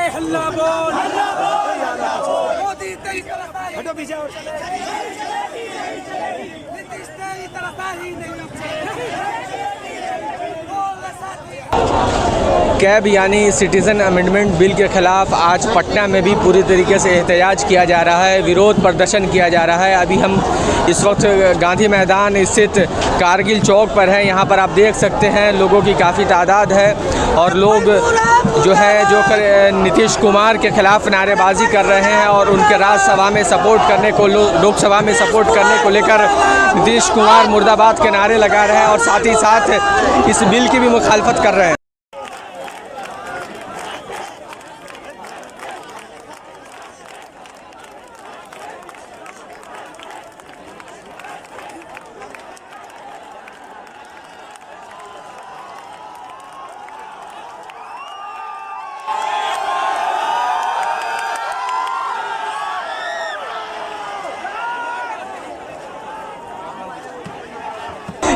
नारे हल्ला बोल, मोदी तेरी तरफ आई, नीतीश तेरी तरफ आई नहीं। कैब यानी सिटीज़न अमेंडमेंट बिल के ख़िलाफ़ आज पटना में भी पूरी तरीके से एहतजाज किया जा रहा है, विरोध प्रदर्शन किया जा रहा है। अभी हम इस वक्त गांधी मैदान स्थित कारगिल चौक पर हैं। यहाँ पर आप देख सकते हैं लोगों की काफ़ी तादाद है और लोग जो नीतीश कुमार के ख़िलाफ़ नारेबाजी कर रहे हैं और उनके राज्यसभा में सपोर्ट करने को, लोकसभा में सपोर्ट करने को लेकर नीतीश कुमार मुर्दाबाद के नारे लगा रहे हैं और साथ ही साथ इस बिल की भी मुखालफत कर रहे हैं।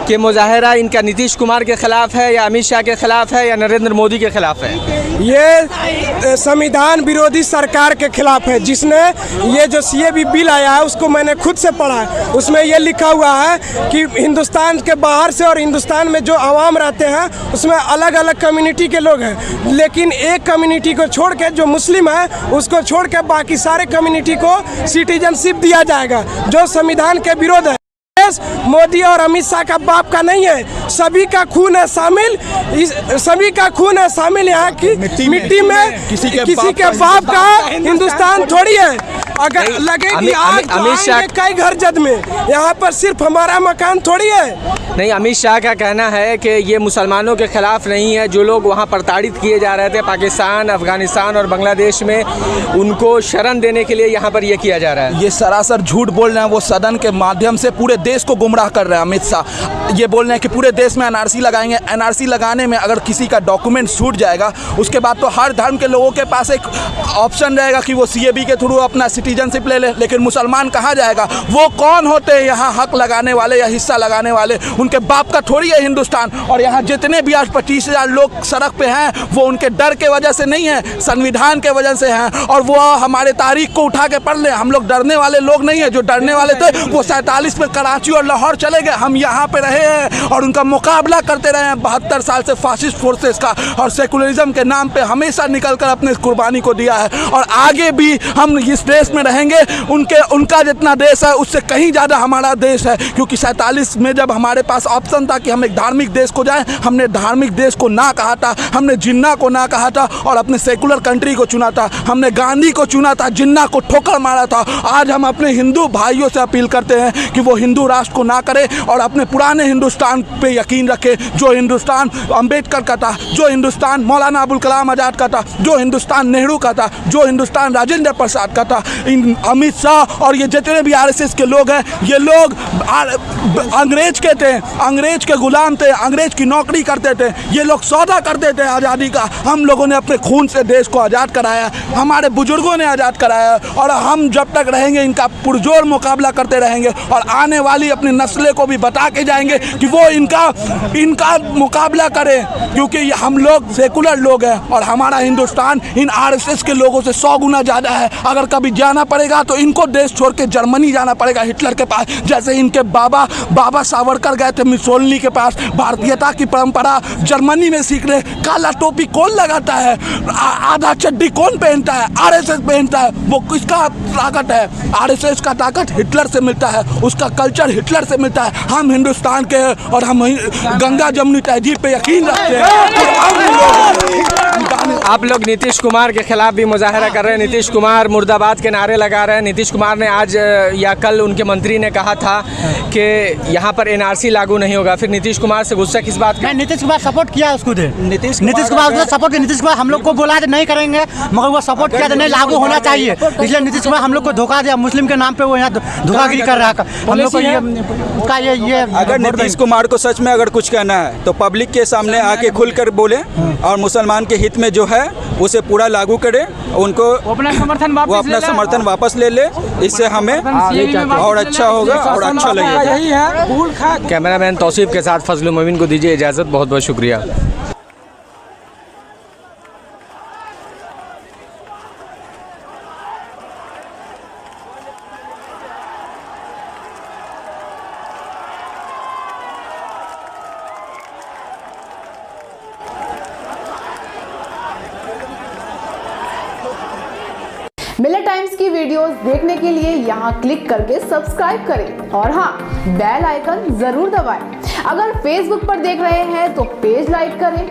कि मुजाहरा इनका नीतीश कुमार के ख़िलाफ़ है या अमित शाह के ख़िलाफ़ है या नरेंद्र मोदी के ख़िलाफ़ है? ये संविधान विरोधी सरकार के खिलाफ है, जिसने ये जो सीएबी बिल आया है उसको मैंने खुद से पढ़ा है। उसमें ये लिखा हुआ है कि हिंदुस्तान के बाहर से और हिंदुस्तान में जो आवाम रहते हैं उसमें अलग अलग कम्युनिटी के लोग हैं, लेकिन एक कम्युनिटी को छोड़ के जो मुस्लिम है उसको छोड़ के बाकी सारे कम्युनिटी को सिटीजनशिप दिया जाएगा, जो संविधान के विरोध है। मोदी और अमित शाह का बाप का नहीं है, सभी का खून है शामिल, सभी का खून है शामिल यहाँ की मिट्टी में। किसी के बाप का हिंदुस्तान थोड़ी है। अगर लगे कि अमित शाह कई घर जद में, यहाँ पर सिर्फ हमारा मकान थोड़ी है। नहीं, अमित शाह का कहना है कि ये मुसलमानों के ख़िलाफ़ नहीं है। जो लोग वहाँ प्रताड़ित किए जा रहे थे पाकिस्तान, अफ़गानिस्तान और बांग्लादेश में, उनको शरण देने के लिए यहाँ पर ये किया जा रहा है। ये सरासर झूठ बोल रहे हैं। वो सदन के माध्यम से पूरे देश को गुमराह कर रहे हैं। अमित शाह ये बोल रहे हैं कि पूरे देश में एनआरसी लगाएंगे। एनआरसी लगाने में अगर किसी का डॉक्यूमेंट छूट जाएगा उसके बाद तो हर धर्म के लोगों के पास एक ऑप्शन रहेगा कि वो सीएबी के थ्रू अपना सिटीजनशिप ले ले, लेकिन मुसलमान कहाँ जाएगा? वो कौन होते हैं यहाँ हक लगाने वाले या हिस्सा लगाने वाले? उनके बाप का थोड़ी है हिंदुस्तान। और यहाँ जितने भी आज 25,000 लोग सड़क पे हैं वो उनके डर के वजह से नहीं है, संविधान के वजह से हैं। और वो हमारे तारीख को उठा के पढ़ ले। हम लोग डरने वाले लोग नहीं है। जो डरने वाले थे वो 47 में कराची और लाहौर चले गए। हम यहाँ पे रहे हैं और उनका मुकाबला करते रहे हैं 72 साल से फासिस्ट फोर्सेस का, और सेकुलरिज्म के नाम पे हमेशा निकल कर अपने कुर्बानी को दिया है। और आगे भी हम इस देश में रहेंगे। उनका जितना देश है उससे कहीं ज़्यादा हमारा देश है, क्योंकि 47 में जब हमारे पास ऑप्शन था कि हम एक धार्मिक देश को जाएं, हमने धार्मिक देश को ना कहा था, हमने जिन्ना को ना कहा था और अपने सेकुलर कंट्री को चुना था। हमने गांधी को चुना था, जिन्ना को ठोकर मारा था। आज हम अपने हिंदू भाइयों से अपील करते हैं कि वो हिंदू राष्ट्र को ना करे और अपने पुराने हिंदुस्तान पे यकीन रखे, जो हिंदुस्तान अम्बेडकर का था, जो हिंदुस्तान मौलाना अबुल कलाम आज़ाद का था, जो हिंदुस्तान नेहरू का था, जो हिंदुस्तान राजेंद्र प्रसाद का था। इन अमित शाह और ये जितने भी आरएसएस के लोग हैं, ये लोग अंग्रेज के थे, अंग्रेज के गुलाम थे, अंग्रेज की नौकरी करते थे। ये लोग सौदा करते थे आज़ादी का। हम लोगों ने अपने खून से देश को आज़ाद कराया, हमारे बुजुर्गों ने आज़ाद कराया, और हम जब तक रहेंगे इनका पुरजोर मुकाबला करते रहेंगे और आने वाली अपनी नस्लें को भी बता के जाएंगे कि वो इनका मुकाबला करें, क्योंकि हम लोग सेकुलर लोग हैं और हमारा हिंदुस्तान इन आरएसएस के लोगों से 100 गुना ज़्यादा है। अगर कभी जाना पड़ेगा तो इनको देश छोड़ के जर्मनी जाना पड़ेगा, हिटलर के पास, जैसे इनके बाबा सावरकर गए थे मुसोलिनी के पास। भारतीयता की परंपरा जर्मनी में सीख रहे। काला टोपी कौन लगाता है? आधा चड्डी कौन पहनता है? आरएसएस पहनता है। वो किसका ताकत है? आरएसएस का ताकत हिटलर से मिलता है, उसका कल्चर हिटलर से मिलता है। हम हिंदुस्तान के हैं और हम गंगा जमुनी तहजीब पे यकीन रखते हैं। आप लोग नीतीश कुमार के खिलाफ भी मुजाहरा कर रहे हैं, नीतीश कुमार मुर्दाबाद के नारे लगा रहे हैं। नीतीश कुमार ने आज या कल उनके मंत्री ने कहा था कि यहाँ पर एनआरसी लागू नहीं होगा। फिर नीतीश कुमार से गुस्सा किस बात का? नीतीश कुमार सपोर्ट किया उसको दे। नीतीश कुमार सपोर्ट किया। नीतीश कुमार हम लोग को बोला नहीं करेंगे, मगर वो सपोर्ट किया नहीं लागू होना चाहिए, इसलिए नीतीश कुमार हम लोग को धोखा दिया। मुस्लिम के नाम पे वो यहाँ धोखागिरी कर रहा है। हम लोग को ये अगर नीतीश कुमार को सच में अगर कुछ कहना है तो पब्लिक के सामने आके खुलकर बोले और मुसलमान के हित में जो है उसे पूरा लागू करे। उनको अपना समर्थन वापस ले ले, इससे हमें और अच्छा होगा और अच्छा लगेगा। कैमरामैन तौसीफ के साथ फजलुल मोमिन को दीजिए इजाज़त। बहुत बहुत शुक्रिया। मिलेट टाइम्स की वीडियोस देखने के लिए यहाँ क्लिक करके सब्सक्राइब करें और हाँ, बेल आइकन जरूर दबाएं। अगर फेसबुक पर देख रहे हैं तो पेज लाइक करें।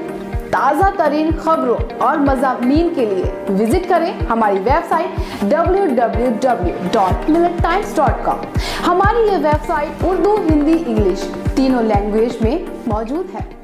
ताज़ा तरीन खबरों और मज़ामीन के लिए विजिट करें हमारी वेबसाइट www.millettimes.com। हमारी ये वेबसाइट उर्दू, हिंदी, इंग्लिश तीनों लैंग्वेज में मौजूद है।